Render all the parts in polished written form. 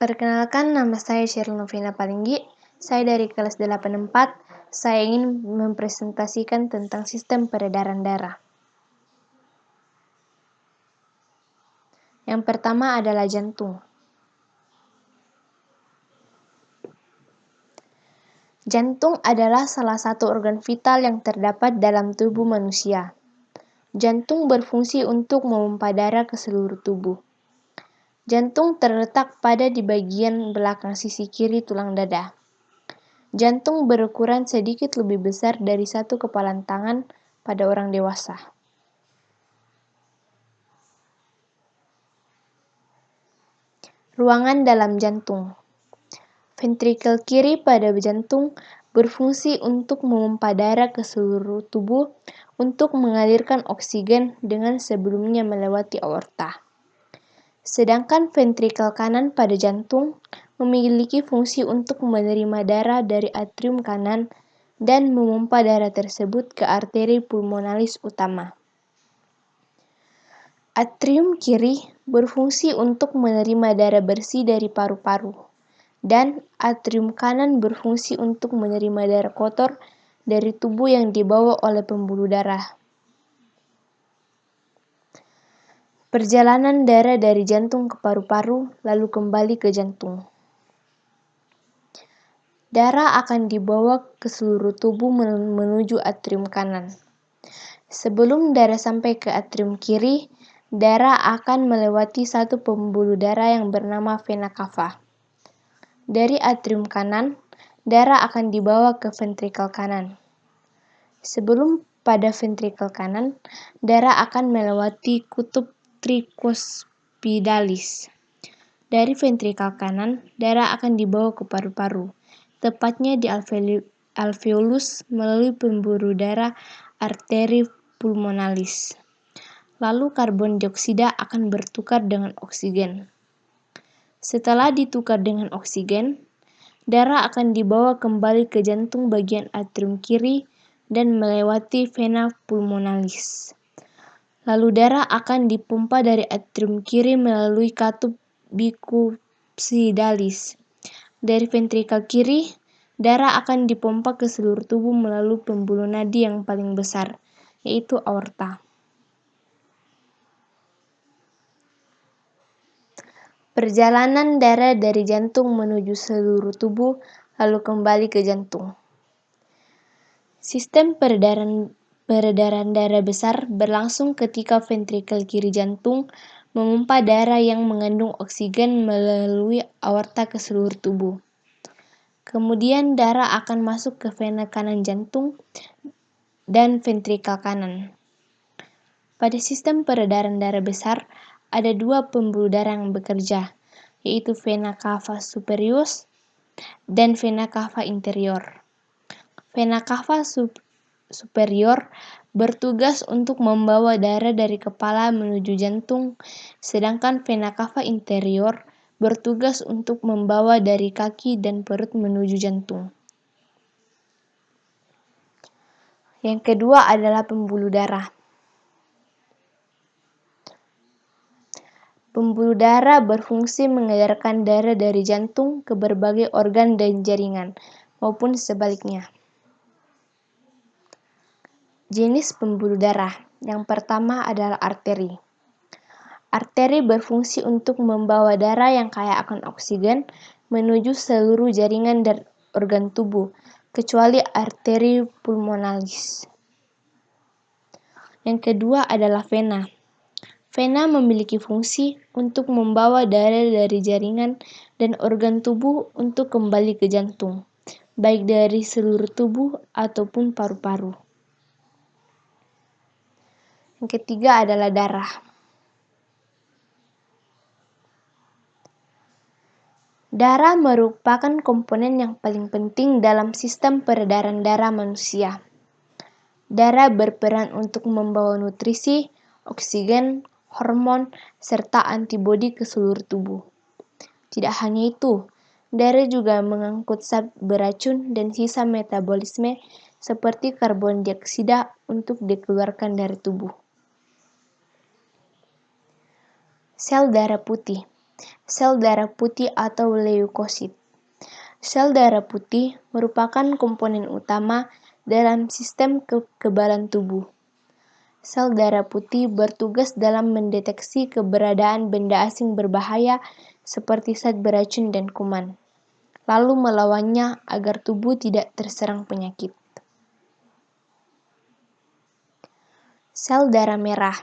Perkenalkan, nama saya Sheryl Novena Palinggi. Saya dari kelas 84. Saya ingin mempresentasikan tentang sistem peredaran darah. Yang pertama adalah jantung. Jantung adalah salah satu organ vital yang terdapat dalam tubuh manusia. Jantung berfungsi untuk memompa darah ke seluruh tubuh. Jantung terletak pada di bagian belakang sisi kiri tulang dada. Jantung berukuran sedikit lebih besar dari satu kepalan tangan pada orang dewasa. Ruangan dalam jantung. Ventrikel kiri pada jantung berfungsi untuk memompa darah ke seluruh tubuh untuk mengalirkan oksigen dengan sebelumnya melewati aorta. Sedangkan ventrikel kanan pada jantung memiliki fungsi untuk menerima darah dari atrium kanan dan memompa darah tersebut ke arteri pulmonalis utama. Atrium kiri berfungsi untuk menerima darah bersih dari paru-paru, dan atrium kanan berfungsi untuk menerima darah kotor dari tubuh yang dibawa oleh pembuluh darah. Perjalanan darah dari jantung ke paru-paru lalu kembali ke jantung. Darah akan dibawa ke seluruh tubuh menuju atrium kanan. Sebelum darah sampai ke atrium kiri, darah akan melewati satu pembuluh darah yang bernama vena cava. Dari atrium kanan, darah akan dibawa ke ventrikel kanan. Sebelum pada ventrikel kanan, darah akan melewati kutub tricuspidalis. Dari ventrikel kanan, darah akan dibawa ke paru-paru, tepatnya di alveolus melalui pembuluh darah arteri pulmonalis. Lalu karbon dioksida akan bertukar dengan oksigen. Setelah ditukar dengan oksigen, darah akan dibawa kembali ke jantung bagian atrium kiri dan melewati vena pulmonalis. Lalu darah akan dipompa dari atrium kiri melalui katup bicupsidalis. Dari ventrikel kiri, darah akan dipompa ke seluruh tubuh melalui pembuluh nadi yang paling besar, yaitu aorta. Perjalanan darah dari jantung menuju seluruh tubuh lalu kembali ke jantung. Sistem peredaran darah besar berlangsung ketika ventrikel kiri jantung memompa darah yang mengandung oksigen melalui aorta ke seluruh tubuh. Kemudian darah akan masuk ke vena kanan jantung dan ventrikel kanan. Pada sistem peredaran darah besar, ada dua pembuluh darah yang bekerja, yaitu vena cava superior dan vena cava inferior. Vena cava superior bertugas untuk membawa darah dari kepala menuju jantung, sedangkan vena cava inferior bertugas untuk membawa dari kaki dan perut menuju jantung. Yang kedua adalah pembuluh darah. Pembuluh darah berfungsi mengedarkan darah dari jantung ke berbagai organ dan jaringan, maupun sebaliknya. Jenis pembuluh darah. Yang pertama adalah arteri. Arteri berfungsi untuk membawa darah yang kaya akan oksigen menuju seluruh jaringan dan organ tubuh, kecuali arteri pulmonalis. Yang kedua adalah vena. Vena memiliki fungsi untuk membawa darah dari jaringan dan organ tubuh untuk kembali ke jantung, baik dari seluruh tubuh ataupun paru-paru. Yang ketiga adalah darah. Darah merupakan komponen yang paling penting dalam sistem peredaran darah manusia. Darah berperan untuk membawa nutrisi, oksigen, hormon, serta antibodi ke seluruh tubuh. Tidak hanya itu, darah juga mengangkut zat beracun dan sisa metabolisme seperti karbon dioksida untuk dikeluarkan dari tubuh. Sel darah putih. Sel darah putih atau leukosit. Sel darah putih merupakan komponen utama dalam sistem kekebalan tubuh. Sel darah putih bertugas dalam mendeteksi keberadaan benda asing berbahaya seperti zat beracun dan kuman, lalu melawannya agar tubuh tidak terserang penyakit. Sel darah merah.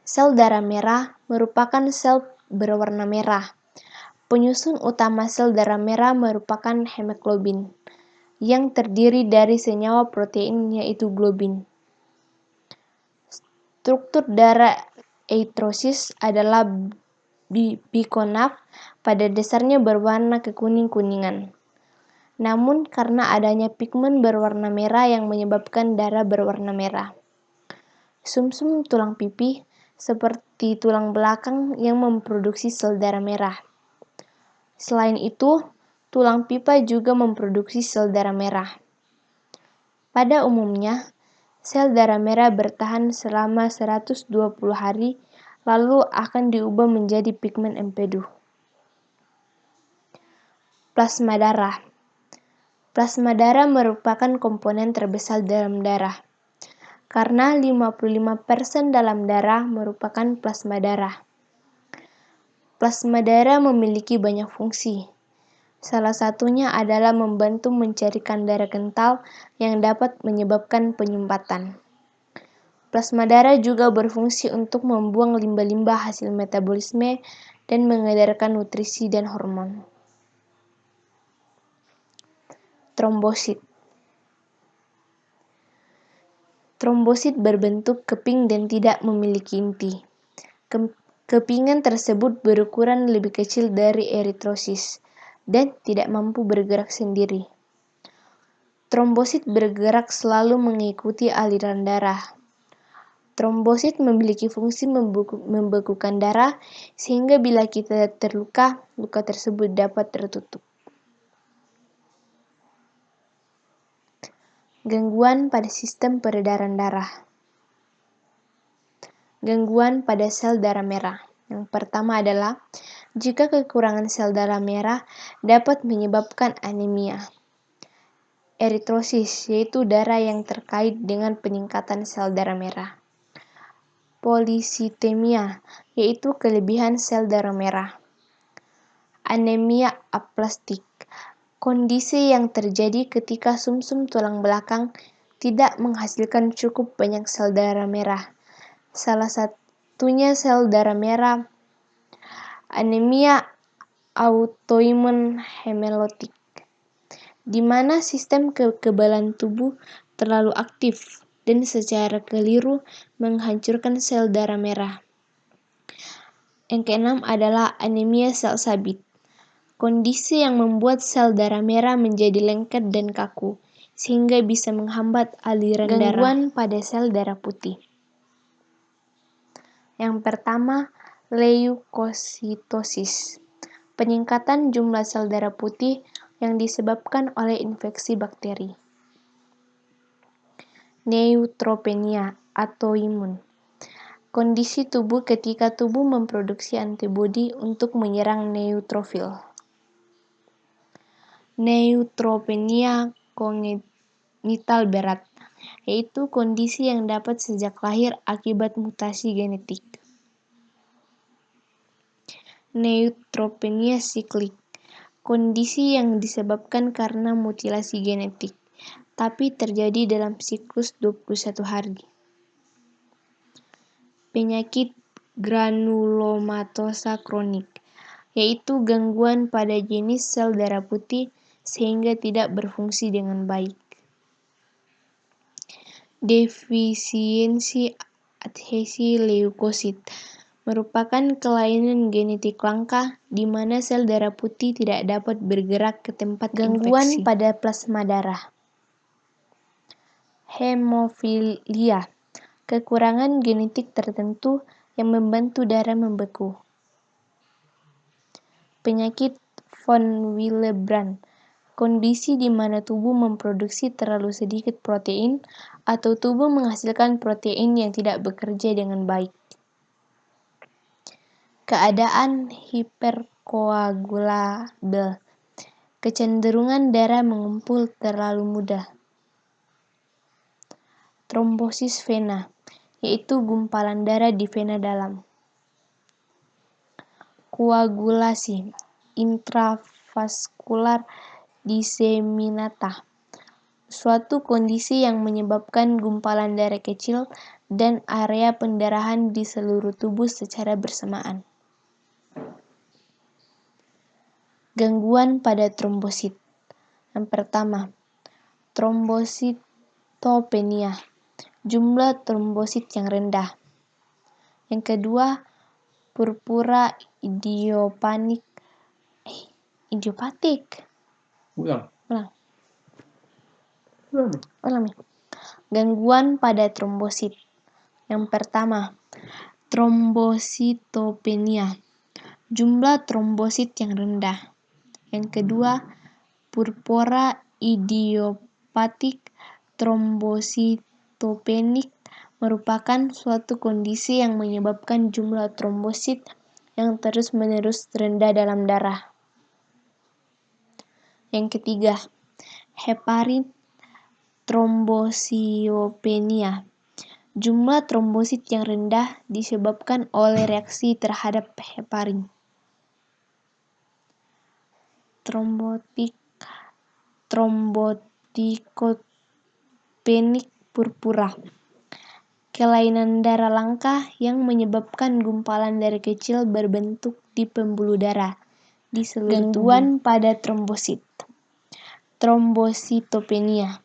Sel darah merah merupakan sel berwarna merah. Penyusun utama sel darah merah merupakan hemoglobin, yang terdiri dari senyawa protein yaitu globin. Struktur darah eritrosis adalah bikonaf, pada dasarnya berwarna kekuning-kuningan. Namun karena adanya pigmen berwarna merah yang menyebabkan darah berwarna merah. Sumsum tulang pipi seperti tulang belakang yang memproduksi sel darah merah. Selain itu, tulang pipa juga memproduksi sel darah merah. Pada umumnya, sel darah merah bertahan selama 120 hari, lalu akan diubah menjadi pigmen empedu. Plasma darah. Plasma darah merupakan komponen terbesar dalam darah, karena 55% dalam darah merupakan plasma darah. Plasma darah memiliki banyak fungsi. Salah satunya adalah membantu mencairkan darah kental yang dapat menyebabkan penyumbatan. Plasma darah juga berfungsi untuk membuang limbah-limbah hasil metabolisme dan mengedarkan nutrisi dan hormon. Trombosit. Trombosit berbentuk keping dan tidak memiliki inti. Kepingan tersebut berukuran lebih kecil dari eritrosis dan tidak mampu bergerak sendiri. Trombosit bergerak selalu mengikuti aliran darah. Trombosit memiliki fungsi membekukan darah sehingga bila kita terluka, luka tersebut dapat tertutup. Gangguan pada sistem peredaran darah. Gangguan pada sel darah merah. Yang pertama adalah jika kekurangan sel darah merah dapat menyebabkan anemia. Eritrosis, yaitu darah yang terkait dengan peningkatan sel darah merah. Polisitemia, yaitu kelebihan sel darah merah. Anemia aplastik, kondisi yang terjadi ketika sumsum tulang belakang tidak menghasilkan cukup banyak sel darah merah. Salah satunya sel darah merah. Anemia autoimun hemolytik, di mana sistem kekebalan tubuh terlalu aktif dan secara keliru menghancurkan sel darah merah. Yang keenam adalah anemia sel sabit, kondisi yang membuat sel darah merah menjadi lengket dan kaku, sehingga bisa menghambat aliran darah. Gangguan pada sel darah putih. Yang pertama, leukositosis, peningkatan jumlah sel darah putih yang disebabkan oleh infeksi bakteri. Neutropenia autoimun, kondisi tubuh ketika tubuh memproduksi antibodi untuk menyerang neutrofil. Neutropenia kongenital berat, yaitu kondisi yang dapat sejak lahir akibat mutasi genetik. Neutropenia siklik, kondisi yang disebabkan karena mutilasi genetik, tapi terjadi dalam siklus 21 hari. Penyakit granulomatosa kronik, yaitu gangguan pada jenis sel darah putih sehingga tidak berfungsi dengan baik. Defisiensi adhesi leukosit merupakan kelainan genetik langka di mana sel darah putih tidak dapat bergerak ke tempat infeksi. Gangguan pada plasma darah. Hemofilia, kekurangan genetik tertentu yang membantu darah membeku. Penyakit von Willebrand, kondisi di mana tubuh memproduksi terlalu sedikit protein atau tubuh menghasilkan protein yang tidak bekerja dengan baik. Keadaan hiperkoagulabel, kecenderungan darah mengumpul terlalu mudah. Trombosis vena, yaitu gumpalan darah di vena dalam. Koagulasi intravaskular diseminata, suatu kondisi yang menyebabkan gumpalan darah kecil dan area pendarahan di seluruh tubuh secara bersamaan. Gangguan pada trombosit. Yang pertama, trombositopenia, jumlah trombosit yang rendah. Yang kedua, purpura idiopatik. Ulang. Gangguan pada trombosit. Yang pertama, trombositopenia, jumlah trombosit yang rendah. Yang kedua, purpura idiopatik trombositopenik merupakan suatu kondisi yang menyebabkan jumlah trombosit yang terus-menerus rendah dalam darah. Yang ketiga, heparin trombosiopenia, jumlah trombosit yang rendah disebabkan oleh reaksi terhadap heparin. Trombotikopenik purpura, kelainan darah langka yang menyebabkan gumpalan darah kecil berbentuk di pembuluh darah di seluruh tubuh. Gangguan pada trombosit. Trombositopenia,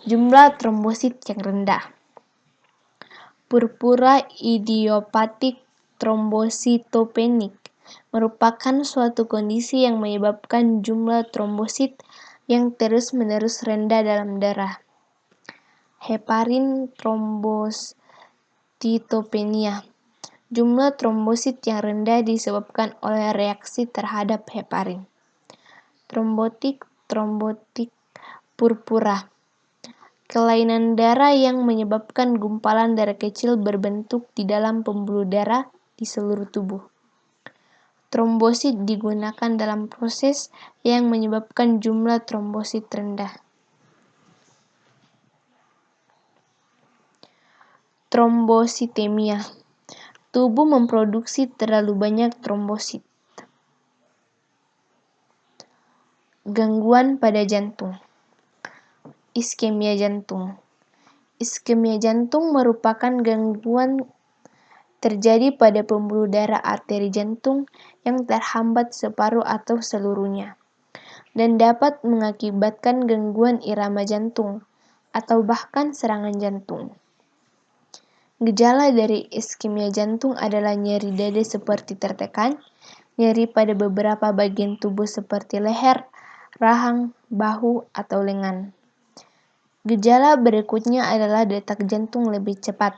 jumlah trombosit yang rendah. Purpura idiopatik trombositopenik merupakan suatu kondisi yang menyebabkan jumlah trombosit yang terus-menerus rendah dalam darah. Heparin trombositopenia, jumlah trombosit yang rendah disebabkan oleh reaksi terhadap heparin. Trombotik purpura, kelainan darah yang menyebabkan gumpalan darah kecil berbentuk di dalam pembuluh darah di seluruh tubuh. Trombosit digunakan dalam proses yang menyebabkan jumlah trombosit rendah. Trombositemia, tubuh memproduksi terlalu banyak trombosit. Gangguan pada jantung. Iskemia jantung. Iskemia jantung merupakan gangguan terjadi pada pembuluh darah arteri jantung yang terhambat separuh atau seluruhnya, dan dapat mengakibatkan gangguan irama jantung atau bahkan serangan jantung. Gejala dari iskemia jantung adalah nyeri dada seperti tertekan, nyeri pada beberapa bagian tubuh seperti leher, rahang, bahu, atau lengan. Gejala berikutnya adalah detak jantung lebih cepat,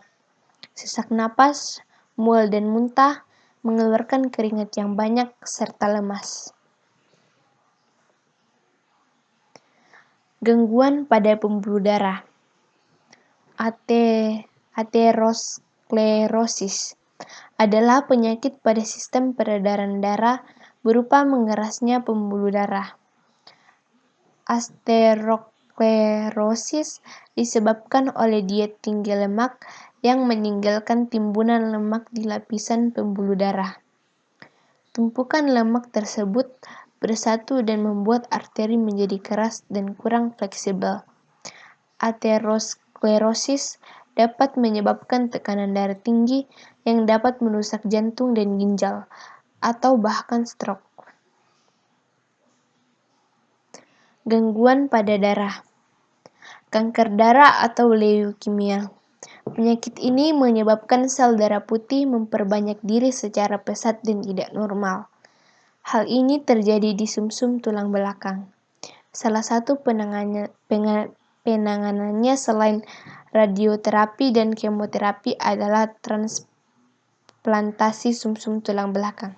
sesak napas, mual dan muntah, mengeluarkan keringat yang banyak, serta lemas. Gangguan pada pembuluh darah. Aterosklerosis adalah penyakit pada sistem peredaran darah berupa mengerasnya pembuluh darah. Aterosklerosis disebabkan oleh diet tinggi lemak yang meninggalkan timbunan lemak di lapisan pembuluh darah. Tumpukan lemak tersebut bersatu dan membuat arteri menjadi keras dan kurang fleksibel. Aterosklerosis dapat menyebabkan tekanan darah tinggi yang dapat merusak jantung dan ginjal, atau bahkan stroke. Gangguan pada darah. Kanker darah atau leukemia. Penyakit ini menyebabkan sel darah putih memperbanyak diri secara pesat dan tidak normal. Hal ini terjadi di sumsum tulang belakang. Salah satu penanganannya selain radioterapi dan kemoterapi adalah transplantasi sumsum tulang belakang.